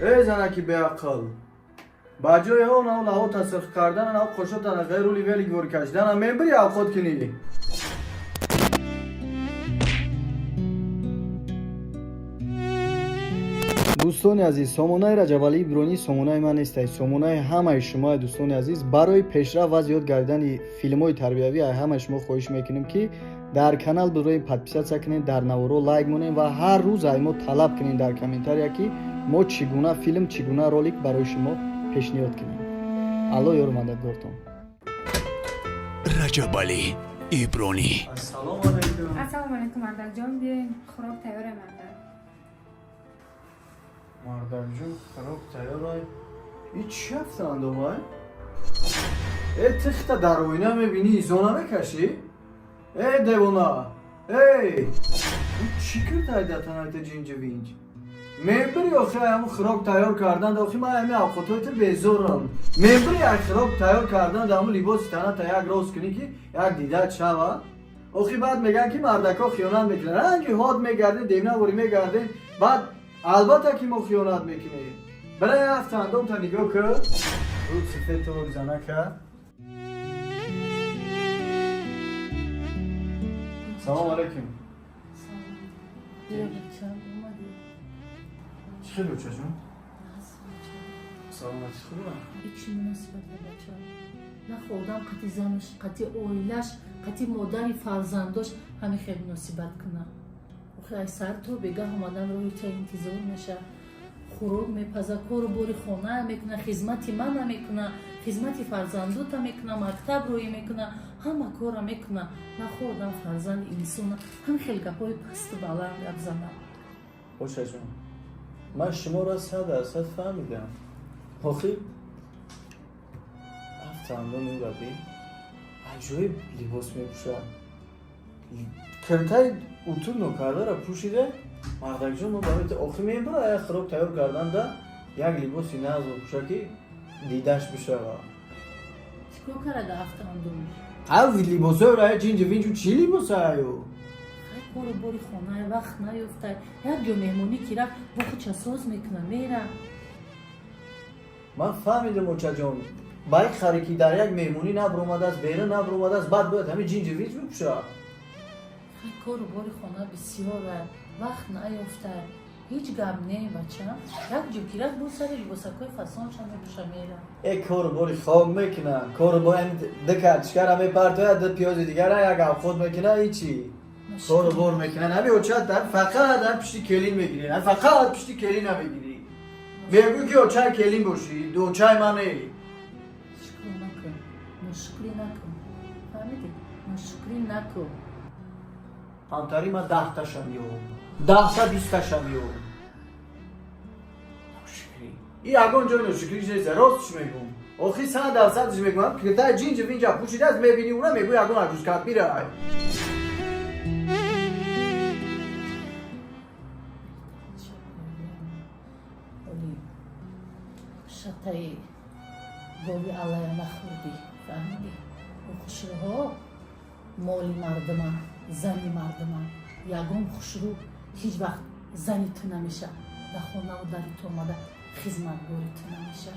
ای زنکی به عقل با جای اون اول او تصرف کردن او خوشتن غیر اولی ولی گور کشیدن میبری او خود کنی دوستان عزیز سامانه رجبالی برونی سامانه من است سامانه همه شما دوستان عزیز برای پیشرفت و زیاد گردن فیلم های تربیوی همه شما خواهش میکنیم که در کانال برای подписаться کنین در نوارو لایک مونین و هر روز ما طلب کنین در کامنتاریا که ما چگونه فیلم چگونه رولик برای شما پیشنهاد کنیم الله یار مددگارتون رجبالی ایبرانی السلام علیکم السلام علیکم مردک جان بیاین خوراک تیاره مردک مردک جون خوراک تیاره این چی هفتند اومای؟ ای تخت در اوینه میبینی زونه میکشی؟ ای دیونا ای چی کرد ایدتن ایت جینج وینج؟ میبری آخه همون خوراک تیار کردن آخه من همین اوقاتویت بیزورم میبری یک خوراک تیار کردن همون لباس تنه تا یک روز کنی که یک دیدت شوه آخه بعد میگن که مردکا خیانت میکنن رنگی هاد میگرده دیمنه بوری میگرده بعد البته که ما خیانت میکنیم برای هفتندم تا نگاه که رو سفید تو زنه که سلام علیکم چی خیلی بچه جون؟ سلامتی خوبه؟ هیچی مناسبت بچه نه خودم قطی زنش قطی اویلش قطی مادری فرزندش همه خیلی مناسبت کنه خیلی سر تو بگه آمدن روی تا انتظار میشه خوروگ میپزه کار بوری خونه میکنه خدمتی من میکنه خدمتی فرزندوت میکنه مکتب روی میکنه همه کار میکنه نه خودم فرزند انسان هم خیلی گپای پست بلند گپ زنم باشه جون من شما را 100% فهمیدم آخی هفتندم این ربی عجایب لباس میپوشه کرتای اتون نوکرده را پوشیده مردک جون ما باید آخی میبره یک خراب تیار کردن ده یک لباسی ناز پوشه که دیدش بشه چیکار کرده هفتندم از لباس های رای جینج وینجو چی لباس هایو؟ کار باری خانه وقت نیفته یک جا مهمونی که رفت با خود چه ساز میکنه میره من فهمیدم اوچه جان بایک خریکی در یک مهمونی نبر اومده است بیرون نبر اومده است بعد باید همه جینج وینج بپوشه خیلی کار باری خانه بسیاره وقت نیفته هیچ گم نه بچه یک جا که رفت با سر لباسکای فسانش هم میپوشه میره ای کار باری خواب میکنن کار با این دکتشگر همه پرتوی ده پیاز دیگر یک هم خود میکنه ایچی کار بار میکنن همه اوچه در فقط هم پشتی کلین میگیرین فقط پشتی کلین هم میگیری بگو که اوچه کلین باشی دو اوچه من ای شکر نکن مشکلی نکن فهمیدی مشکلی نکن همتری من 10 تاشم یو 10 تا 20 تاشم یو نوشکری این اگه جای نوشکریش نیست راستش میگم آخی 100% میگم که تا جینج وینجا پوشیده از میبینی اونا میگوی اگه نجوز کرد میره ولی شتای گوی علای نخوردی فهمیدی اون خوشروها مالی مردمه زنی مردمه یگم خوشرو هیچ وقت زنی تو نمیشه در خونه و داری تو آمده خدمت گوری تو نمیشه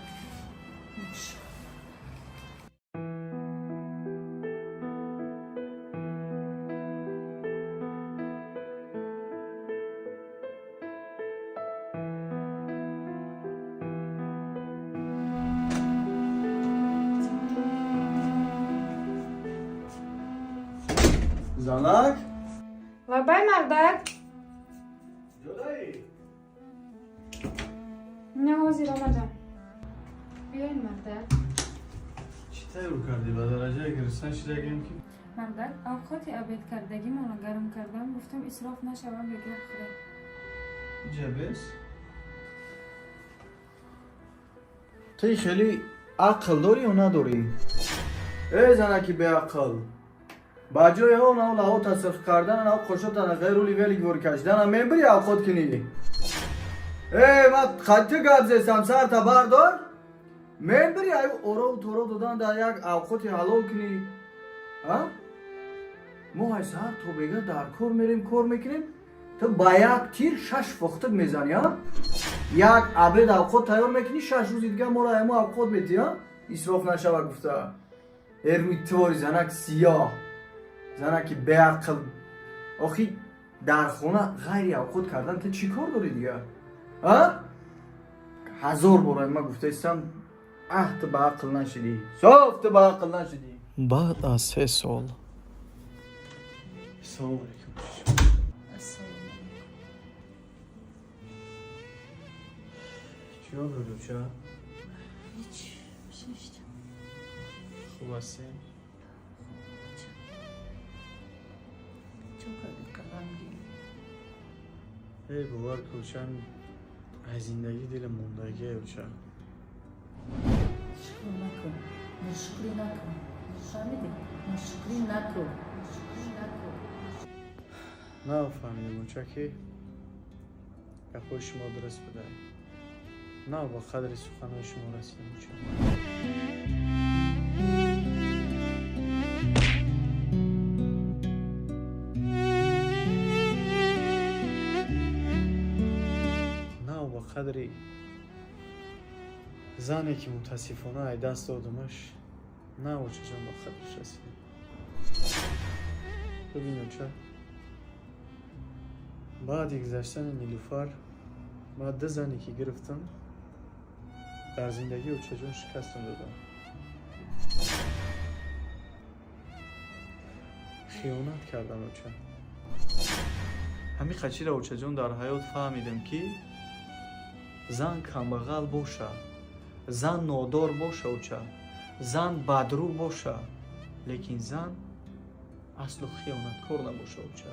زنک و بای مردک جدایی نه حاضر آمدم بیاین مردک چی تایرو کردی با درجه گرستن شده گیم که مردک اوقات عبید کردگی مانا گرم کردم گفتم اصراف نشوم بگیر خوره جبس توی خیلی عقل داری یا نداری؟ ای زنکی به عقل با جای اون اول او تصرف کردن او خوشتن غیر اولی ولی گور کشیدن میبری او خود کنی ای من خطی گرزستم سر تا بردار میبری او اورو تورو دادن در یک اوقاتی حلال کنی ما های سر تو بگه در کار میریم کار میکنیم تو با یک تیر 6 فختک میزنی ها؟ یک عبد اوقات تیار میکنی 6 روز دیگه ما را همه اوقات میدی ها؟ اسراف نشود گفته روی توری زنک سیاه زنک بیعقل آخی در خونه غیر اوقات کردن تو چی کار داری دیگه؟ ها؟ 1000 بار ما گفته استم عهد به عقل نشدی صاف به عقل نشدی بعد از 3 سال سلام علیکم چیکار داری چه؟ هیچ ششتم خوب هستی؟ چقدر غمگین ای باور کوچن از زندگی دل موندگی اوچه شکر نکن نشکری نکن فهمیدی نشکری نکن نه فهمیدم اوچه که خوش شما درست بده نه با قدر سخنهای شما رسیدم اوچه با قدری زنی که متاسفانه ای دست دادمش نه اوچه جان با قدرش رسیدم ببین اوچه بعد گذشتن نیلوفر ما 2 زنی که گرفتم در زندگی اوچه جان شکستم دادم خیانت کردم اوچه همین خچی را اوچه جان در حیات فهمیدم که زن камбағал боша зан нодор боша уча зан бадрӯ боша лекин зан аслу хиёнаткор набоша уча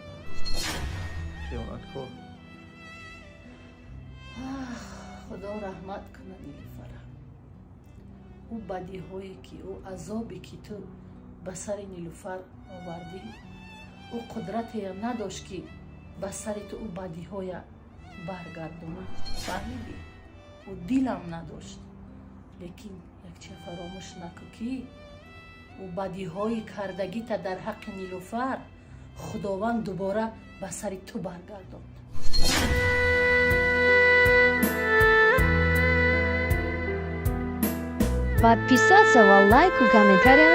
хиёнаткор خدا رحمت کنه نیلوفره او بدی‌هایی که او عذابی که تو به سر نیلوفر آوردی او قدرتی نداشت که به سر تو او بدی‌های برگردونه فهمیدی او دیلم نداشت لیکن یک چه فراموش نکن که او بدی‌های کردگی تا در حق نیلوفر خداوند دوباره به سر تو برگرداند Подписаться, лайк и комментарий.